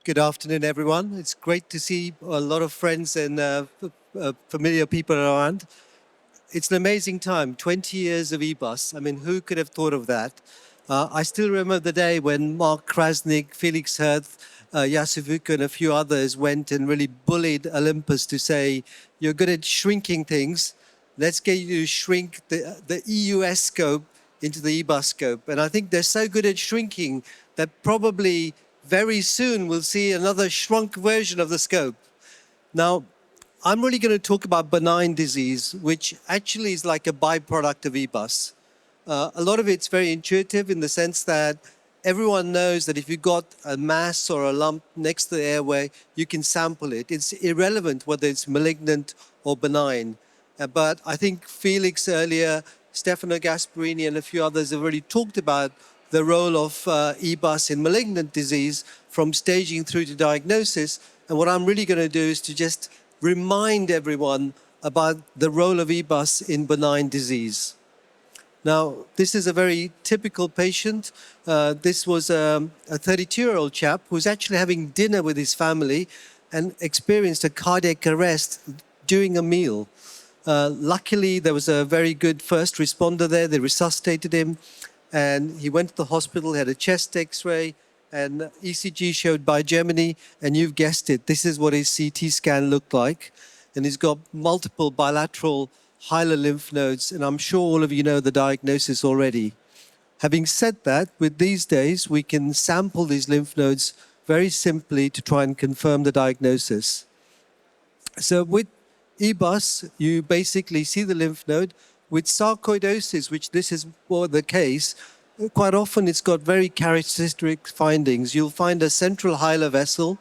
Good afternoon, everyone. It's great to see a lot of friends and familiar people around. It's an amazing time, 20 years of EBUS. I mean, who could have thought of that? I still remember the day when Mark Krasnick, Felix Herth, Yasufuka and a few others went and really bullied Olympus to say, you're good at shrinking things. Let's get you to shrink the EUS scope into the EBUS scope. And I think they're so good at shrinking that probably very soon we'll see another shrunk version of the scope. Now, I'm really going to talk about benign disease, which actually is like a byproduct of EBUS. A lot of it's very intuitive in the sense that everyone knows that if you've got a mass or a lump next to the airway, you can sample it. It's irrelevant whether it's malignant or benign. But I think Felix earlier, Stefano Gasparini and a few others have already talked about the role of EBUS in malignant disease from staging through to diagnosis. And what I'm really going to do is to just remind everyone about the role of EBUS in benign disease. Now, this is a very typical patient. This was a 32-year-old chap who was actually having dinner with his family and experienced a cardiac arrest during a meal. Luckily, there was a very good first responder there. They resuscitated him. And he went to the hospital, had a chest X-ray, and ECG showed bigeminy, and you've guessed it, this is what his CT scan looked like. And he's got multiple bilateral hilar lymph nodes, and I'm sure all of you know the diagnosis already. Having said that, with these days, we can sample these lymph nodes very simply to try and confirm the diagnosis. So with EBUS, you basically see the lymph node. With sarcoidosis, which this is more the case, quite often it's got very characteristic findings. You'll find a central hilar vessel.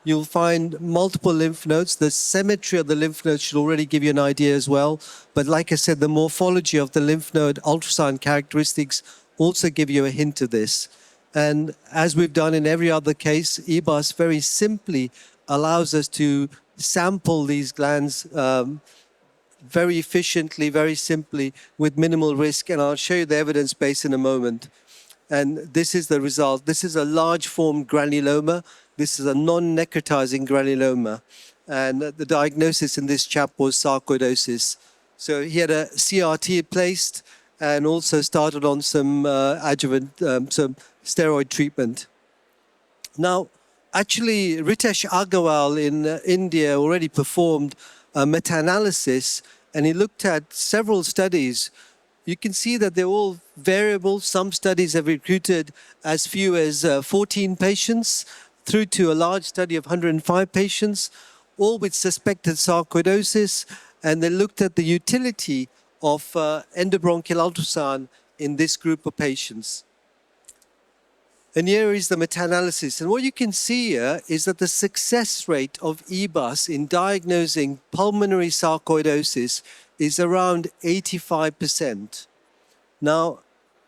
You'll find multiple lymph nodes. The symmetry of the lymph nodes should already give you an idea as well. But like I said, the morphology of the lymph node ultrasound characteristics also give you a hint of this. And as we've done in every other case, EBUS very simply allows us to sample these glands very efficiently, very simply, with minimal risk. And I'll show you the evidence base in a moment. And this is the result. This is a large form granuloma. This is a non-necrotizing granuloma. And the diagnosis in this chap was sarcoidosis. So he had a CRT placed and also started on some adjuvant, some steroid treatment. Now, actually, Ritesh Agarwal in India already performed a meta-analysis, and he looked at several studies. You can see that they're all variable. Some studies have recruited as few as 14 patients through to a large study of 105 patients, all with suspected sarcoidosis, and they looked at the utility of endobronchial ultrasound in this group of patients. And here is the meta-analysis. And what you can see here is that the success rate of EBUS in diagnosing pulmonary sarcoidosis is around 85%. Now,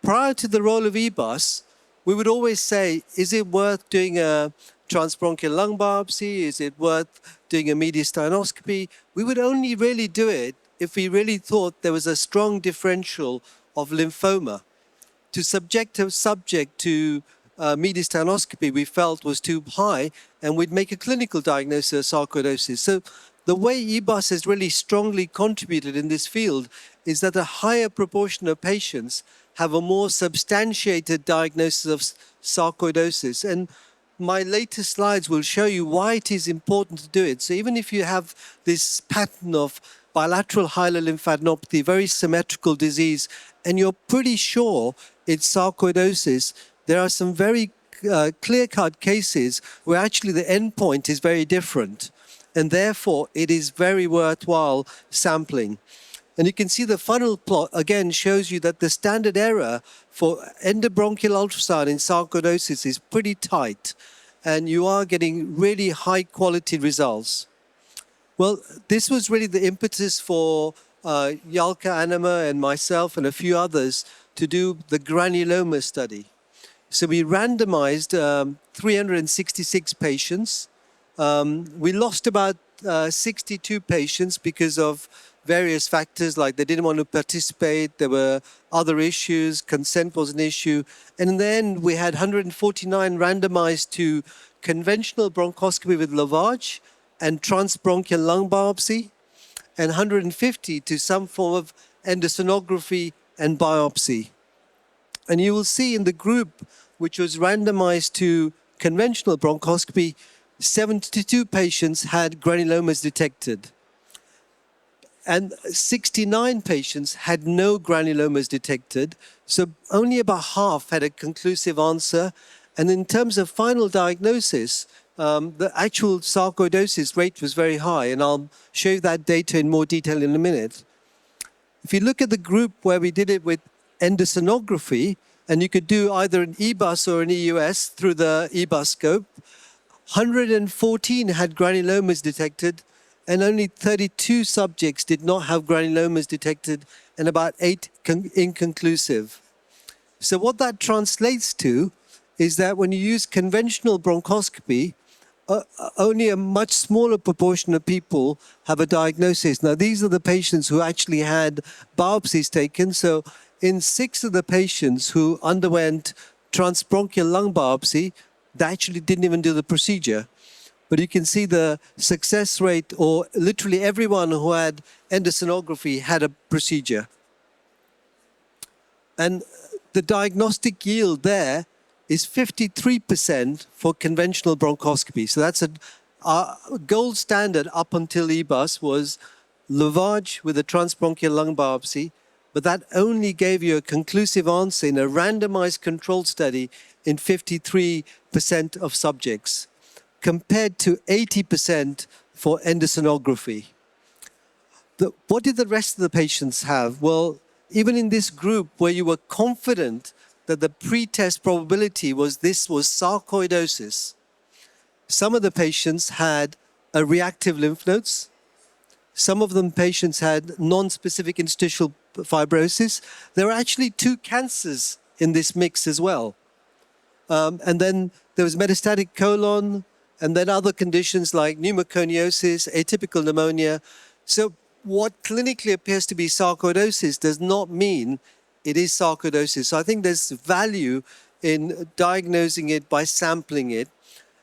prior to the role of EBUS, we would always say, is it worth doing a transbronchial lung biopsy? Is it worth doing a mediastinoscopy? We would only really do it if we really thought there was a strong differential of lymphoma. To subject a subject to mediastinoscopy we felt was too high, and we'd make a clinical diagnosis of sarcoidosis. So the way EBUS has really strongly contributed in this field is that a higher proportion of patients have a more substantiated diagnosis of sarcoidosis. And my latest slides will show you why it is important to do it. So even if you have this pattern of bilateral hilar lymphadenopathy, very symmetrical disease, and you're pretty sure it's sarcoidosis, there are some very clear-cut cases where actually the endpoint is very different. And therefore, it is very worthwhile sampling. And you can see the funnel plot, again, shows you that the standard error for endobronchial ultrasound in sarcoidosis is pretty tight. And you are getting really high-quality results. Well, this was really the impetus for Yalka Anima and myself and a few others to do the Granuloma Study. So we randomized 366 patients. We lost about 62 patients because of various factors, like they didn't want to participate, there were other issues, consent was an issue. And in the end, we had 149 randomized to conventional bronchoscopy with lavage and transbronchial lung biopsy, and 150 to some form of endosonography and biopsy. And you will see in the group, which was randomized to conventional bronchoscopy, 72 patients had granulomas detected. And 69 patients had no granulomas detected. So only about half had a conclusive answer. And in terms of final diagnosis, the actual sarcoidosis rate was very high. And I'll show you that data in more detail in a minute. If you look at the group where we did it with endosonography, and you could do either an EBUS or an EUS through the EBUS scope, 114 had granulomas detected, and only 32 subjects did not have granulomas detected, and about 8 inconclusive. So what that translates to is that when you use conventional bronchoscopy, only a much smaller proportion of people have a diagnosis. Now, these are the patients who actually had biopsies taken. So in 6 of the patients who underwent transbronchial lung biopsy, they actually didn't even do the procedure. But you can see the success rate, or literally everyone who had endosonography had a procedure. And the diagnostic yield there is 53% for conventional bronchoscopy. So that's a gold standard up until EBUS was lavage with a transbronchial lung biopsy, but that only gave you a conclusive answer in a randomized controlled study in 53% of subjects, compared to 80% for endosonography. What did the rest of the patients have? Well, even in this group where you were confident that the pre-test probability was this was sarcoidosis, some of the patients had a reactive lymph nodes. Some of them patients had non-specific interstitial fibrosis. There were actually 2 cancers in this mix as well. And then there was metastatic colon, and then other conditions like pneumoconiosis, atypical pneumonia. So what clinically appears to be sarcoidosis does not mean it is sarcoidosis. So I think there's value in diagnosing it by sampling it.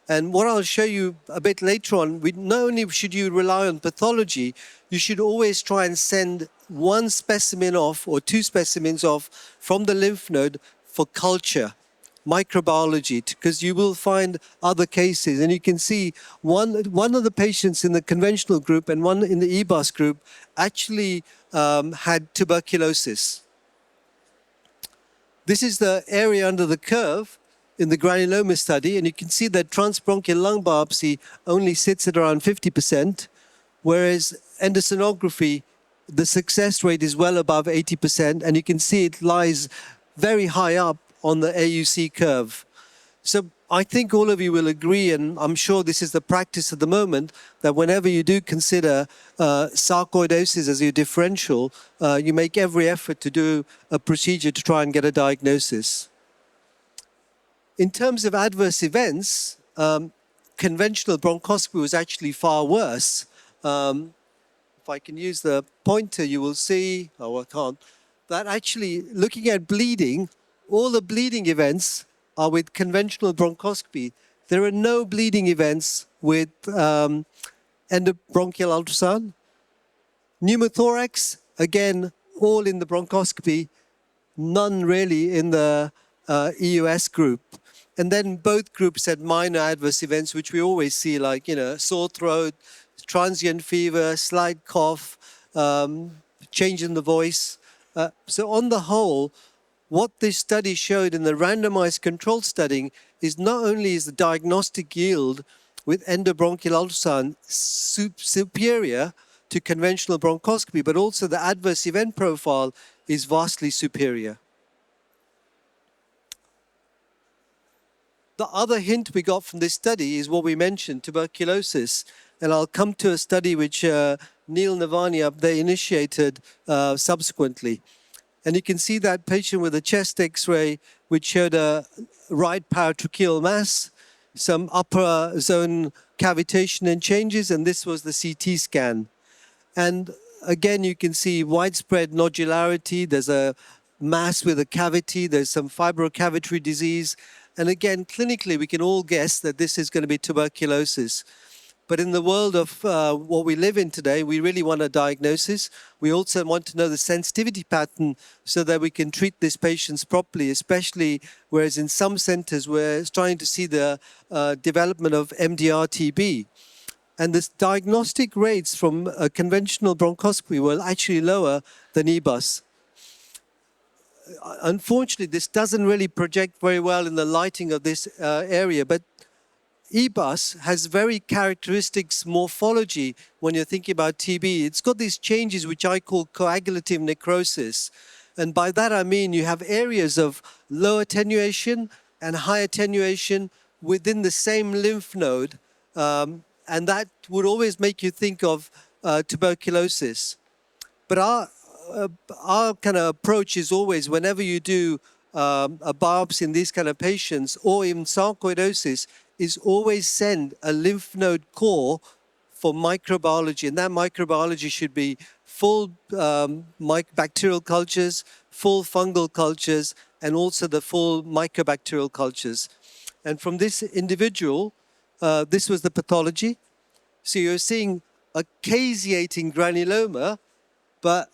And what I'll show you a bit later on, not only should you rely on pathology, you should always try and send 1 specimen off or 2 specimens off from the lymph node for culture, microbiology, because you will find other cases. And you can see one of the patients in the conventional group and one in the EBUS group actually had tuberculosis. This is the area under the curve in the Granuloma study, and you can see that transbronchial lung biopsy only sits at around 50%, whereas endosonography, the success rate is well above 80%, and you can see it lies very high up on the AUC curve. So I think all of you will agree, and I'm sure this is the practice at the moment, that whenever you do consider sarcoidosis as your differential, you make every effort to do a procedure to try and get a diagnosis. In terms of adverse events, conventional bronchoscopy was actually far worse. If I can use the pointer, you will see, oh, I can't, that actually looking at bleeding, all the bleeding events are with conventional bronchoscopy. There are no bleeding events with endobronchial ultrasound. Pneumothorax, again, all in the bronchoscopy, none really in the EUS group. And then both groups had minor adverse events, which we always see, like, sore throat, transient fever, slight cough, change in the voice. So on the whole, what this study showed in the randomized controlled study is not only is the diagnostic yield with endobronchial ultrasound superior to conventional bronchoscopy, but also the adverse event profile is vastly superior. The other hint we got from this study is what we mentioned, tuberculosis. And I'll come to a study which Neil Navani up there initiated subsequently. And you can see that patient with a chest X-ray which showed a right paratracheal mass, some upper zone cavitation and changes, and this was the CT scan. And again, you can see widespread nodularity. There's a mass with a cavity. There's some fibrocavitary disease. And again, clinically, we can all guess that this is going to be tuberculosis. But in the world of what we live in today, we really want a diagnosis. We also want to know the sensitivity pattern so that we can treat these patients properly, especially whereas in some centers we're starting to see the development of MDR-TB. And the diagnostic rates from a conventional bronchoscopy were actually lower than EBUS. Unfortunately, this doesn't really project very well in the lighting of this area, but EBUS has very characteristics morphology when you're thinking about TB. It's got these changes which I call coagulative necrosis. And by that I mean you have areas of low attenuation and high attenuation within the same lymph node. And that would always make you think of tuberculosis. But our kind of approach is always whenever you do a biopsy in these kind of patients or in sarcoidosis, is always send a lymph node core for microbiology. And that microbiology should be full bacterial cultures, full fungal cultures, and also the full mycobacterial cultures. And from this individual, this was the pathology. So you're seeing a caseating granuloma, but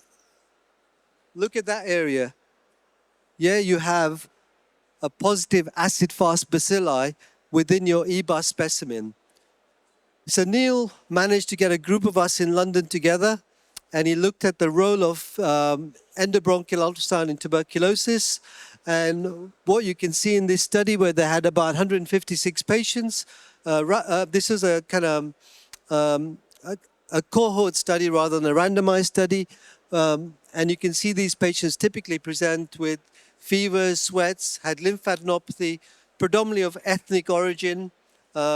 look at that area. Yeah, you have a positive acid-fast bacilli within your EBUS specimen. So Neil managed to get a group of us in London together, and he looked at the role of endobronchial ultrasound in tuberculosis. And what you can see in this study, where they had about 156 patients, this is a kind of a cohort study rather than a randomized study. And you can see these patients typically present with fevers, sweats, had lymphadenopathy, predominantly of ethnic origin,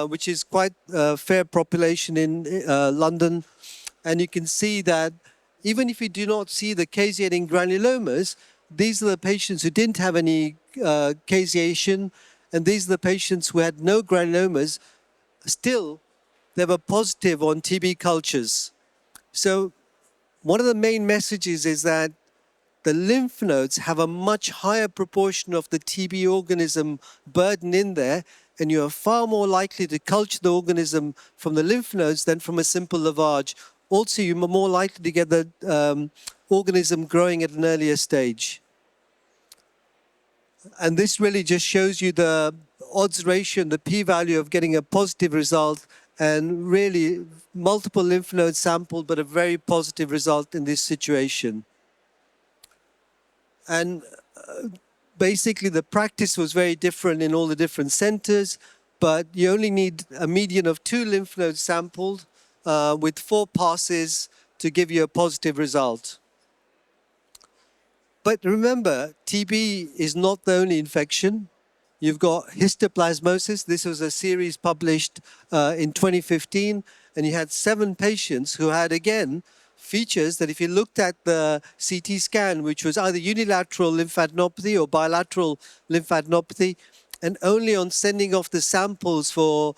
which is quite a fair population in London. And you can see that even if you do not see the caseating granulomas, these are the patients who didn't have any caseation, and these are the patients who had no granulomas. Still, they were positive on TB cultures. So one of the main messages is that the lymph nodes have a much higher proportion of the TB organism burden in there, and you are far more likely to culture the organism from the lymph nodes than from a simple lavage. Also, you're more likely to get the organism growing at an earlier stage. And this really just shows you the odds ratio and the p-value of getting a positive result, and really multiple lymph nodes sampled, but a very positive result in this situation. And basically the practice was very different in all the different centers, but you only need a median of 2 lymph nodes sampled with 4 passes to give you a positive result. But remember, TB is not the only infection. You've got histoplasmosis. This was a series published in 2015, and you had 7 patients who had, again, features that if you looked at the CT scan, which was either unilateral lymphadenopathy or bilateral lymphadenopathy, and only on sending off the samples for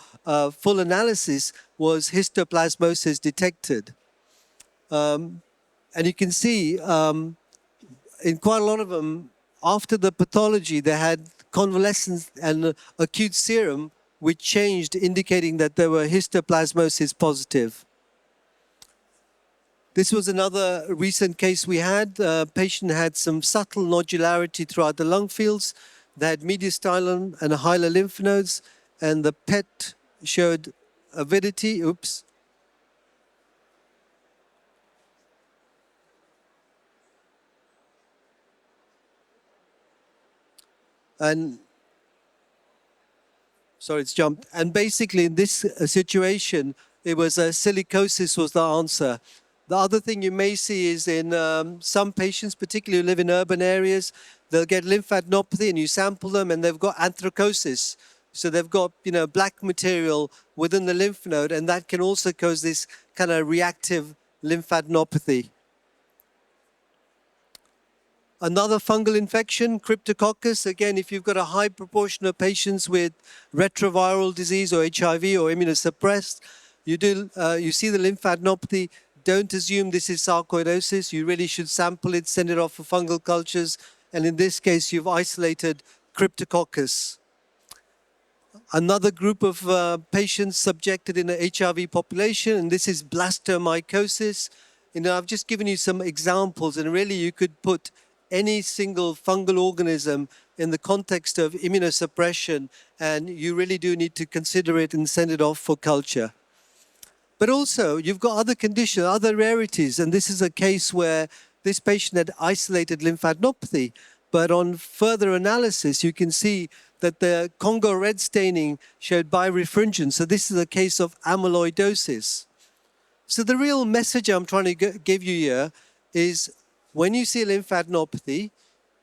full analysis was histoplasmosis detected. And you can see in quite a lot of them, after the pathology, they had convalescence and acute serum, which changed, indicating that they were histoplasmosis positive. This was another recent case we had. A patient had some subtle nodularity throughout the lung fields. They had mediastinum and hilar lymph nodes, and the PET showed avidity. Oops. And sorry, it's jumped. And basically in this situation, it was silicosis was the answer. The other thing you may see is in some patients, particularly who live in urban areas, they'll get lymphadenopathy and you sample them and they've got anthracosis. So they've got, black material within the lymph node, and that can also cause this kind of reactive lymphadenopathy. Another fungal infection, cryptococcus. Again, if you've got a high proportion of patients with retroviral disease or HIV or immunosuppressed, you see the lymphadenopathy don't assume this is sarcoidosis. You really should sample it, send it off for fungal cultures. And in this case, you've isolated cryptococcus. Another group of patients subjected in the HIV population, and this is blastomycosis. I've just given you some examples, and really you could put any single fungal organism in the context of immunosuppression, and you really do need to consider it and send it off for culture. But also, you've got other conditions, other rarities, and this is a case where this patient had isolated lymphadenopathy, but on further analysis, you can see that the Congo red staining showed birefringence. So this is a case of amyloidosis. So the real message I'm trying to give you here is when you see lymphadenopathy,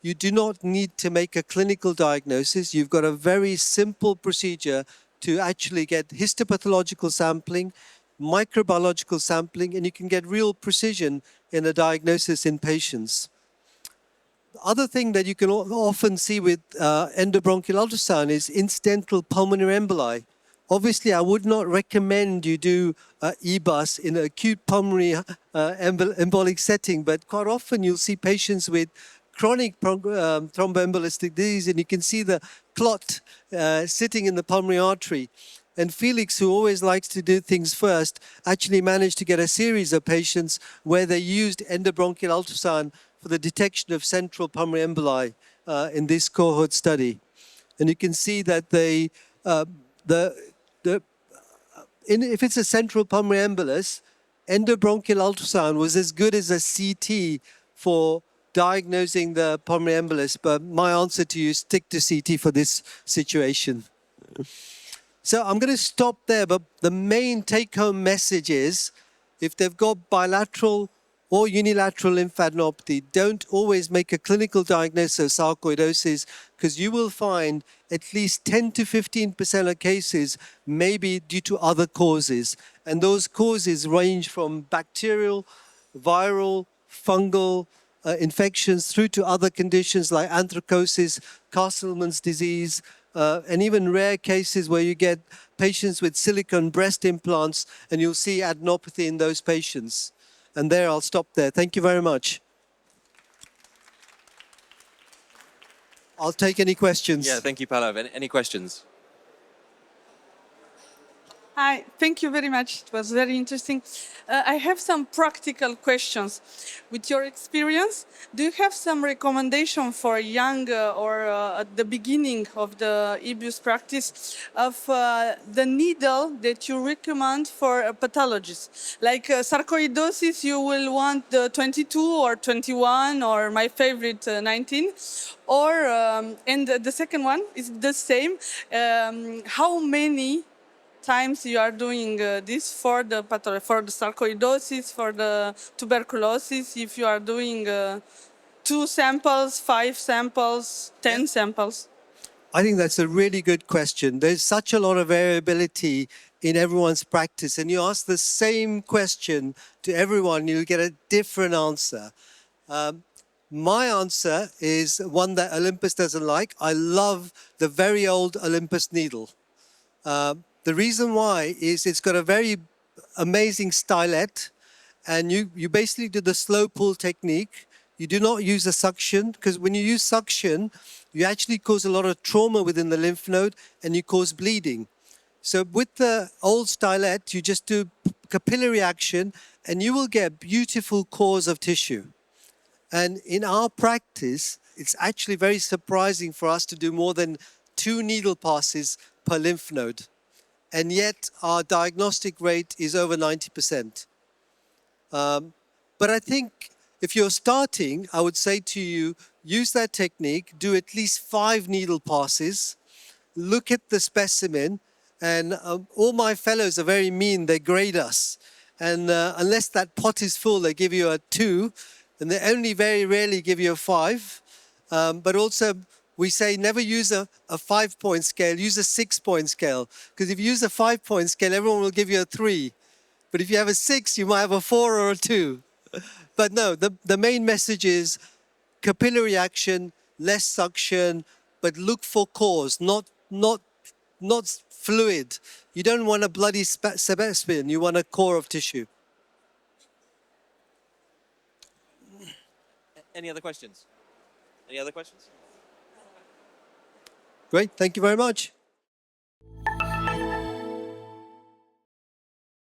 you do not need to make a clinical diagnosis. You've got a very simple procedure to actually get histopathological sampling, microbiological sampling, and you can get real precision in a diagnosis in patients. The other thing that you can often see with endobronchial ultrasound is incidental pulmonary emboli. Obviously, I would not recommend you do EBUS in an acute pulmonary embolic setting, but quite often you'll see patients with chronic thromboembolistic disease, and you can see the clot sitting in the pulmonary artery. And Felix, who always likes to do things first, actually managed to get a series of patients where they used endobronchial ultrasound for the detection of central pulmonary emboli in this cohort study. And you can see that if it's a central pulmonary embolus, endobronchial ultrasound was as good as a CT for diagnosing the pulmonary embolus. But my answer to you is stick to CT for this situation. So I'm going to stop there, but the main take-home message is if they've got bilateral or unilateral lymphadenopathy, don't always make a clinical diagnosis of sarcoidosis, because you will find at least 10 to 15% of cases may be due to other causes. And those causes range from bacterial, viral, fungal, infections through to other conditions like anthracosis, Castleman's disease, and even rare cases where you get patients with silicone breast implants and you'll see adenopathy in those patients. And there, I'll stop there. Thank you very much. I'll take any questions. Yeah, thank you, Pallav. Any questions? Hi, thank you very much. It was very interesting. I have some practical questions. With your experience, do you have some recommendation for young or at the beginning of the EBUS practice of the needle that you recommend for pathologies? Like sarcoidosis, you will want the 22 or 21 or my favorite 19. Or, and the second one is the same. How many times you are doing this for the sarcoidosis, for the tuberculosis, if you are doing 2 samples, 5 samples, 10 samples? I think that's a really good question. There's such a lot of variability in everyone's practice, and you ask the same question to everyone, you'll get a different answer. My answer is one that Olympus doesn't like. I love the very old Olympus needle. The reason why is it's got a very amazing stylet, and you basically do the slow pull technique. You do not use a suction, because when you use suction, you actually cause a lot of trauma within the lymph node and you cause bleeding. So with the old stylet, you just do capillary action and you will get beautiful cores of tissue. And in our practice, it's actually very surprising for us to do more than 2 needle passes per lymph node. And yet our diagnostic rate is over 90%. But I think if you're starting, I would say to you, use that technique, do at least 5 needle passes, look at the specimen, and all my fellows are very mean, they grade us. And unless that pot is full, they give you a 2, and they only very rarely give you a 5. But also, we say never use a 5-point scale, use a 6-point scale. Because if you use a 5-point scale, everyone will give you a 3. But if you have a 6, you might have a 4 or a 2. But no, the main message is capillary action, less suction, but look for cores, not fluid. You don't want a bloody specimen, you want a core of tissue. Any other questions? Any other questions? Great. Thank you very much.